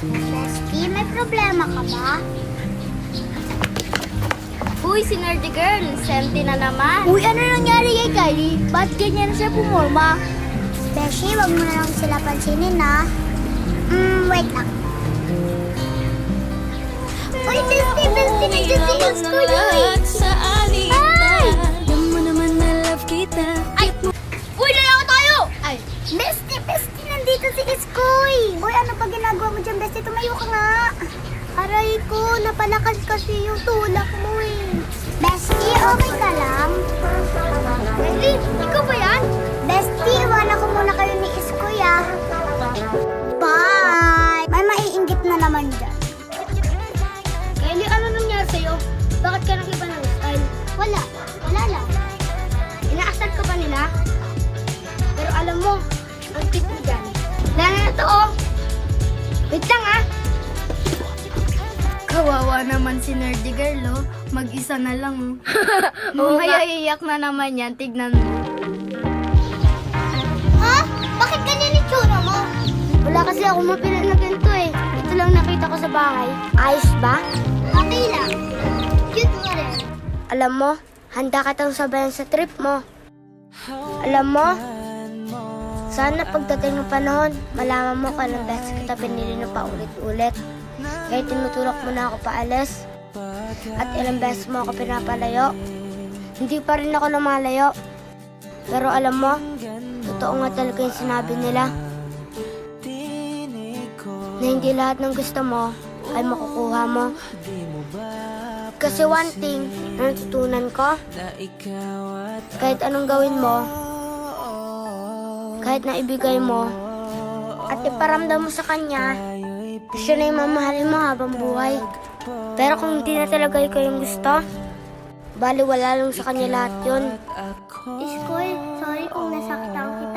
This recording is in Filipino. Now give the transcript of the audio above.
Bestie, may problema ka ba? Uy, si Nerdy Girl, senti na naman. Uy, ano nangyari kay Kylie? Ba't ganyan siya pumorma? Bestie, wag mo na lang sila pansinin na. Wait lang. Uy, Bestie, nandiyan si Isko yun. Ay! Alam mo naman na love kita. Ay! Uy, lalaki tayo! Ay! Bestie, nandito si Iskoy! Uy, ano pa ginagawa mo dyan, Bestie? Tumayo ka nga! Aray ko, napalakas kasi yung tulak mo eh. Bestie, okay ka lang? Bestie, ikaw ba yan? Bestie, iwanan ko muna kayo ni Iskoy ah. Bye! May maiinggit na naman dyan. Kylie, ano nangyari sa'yo? Bakit ka nakiba ng style? Wala lang. Inaasar ka ba nila? Pero alam mo, ang cute mo dyan. Lala na to oh. Wait lang ah. Kawawa naman si Nerdy Girl, oh. Mag-isa na lang, oh. Mamaya iiyak na naman yan, tignan mo. Ha? Bakit ganyan itsura mo? Wala kasi ako mapilan na ganito eh. Ito lang nakita ko sa bahay. Ayos ba? Okay lang. Cute mo rin. Alam mo, handa ka tang sabayan sa trip mo. Alam mo, sana pagdating ng panahon, malaman mo kung anong beses kita pinili na paulit-ulit. Kaya tinutulak mo na ako paalis. At ilang beses mo ako pinapalayo. Hindi pa rin ako lumalayo. Pero alam mo, totoo nga talaga yung sinabi nila. Na hindi lahat ng gusto mo ay makukuha mo. Kasi one thing na natutunan ko, kahit anong gawin mo, kahit na ibigay mo, at iparamdam mo sa kanya, siya na yung mamahalin mo habang buhay. Pero kung hindi na talaga ikaw yung gusto, bali wala lang sa kanya lahat yun. Iskoy, sorry kung nasaktan kita.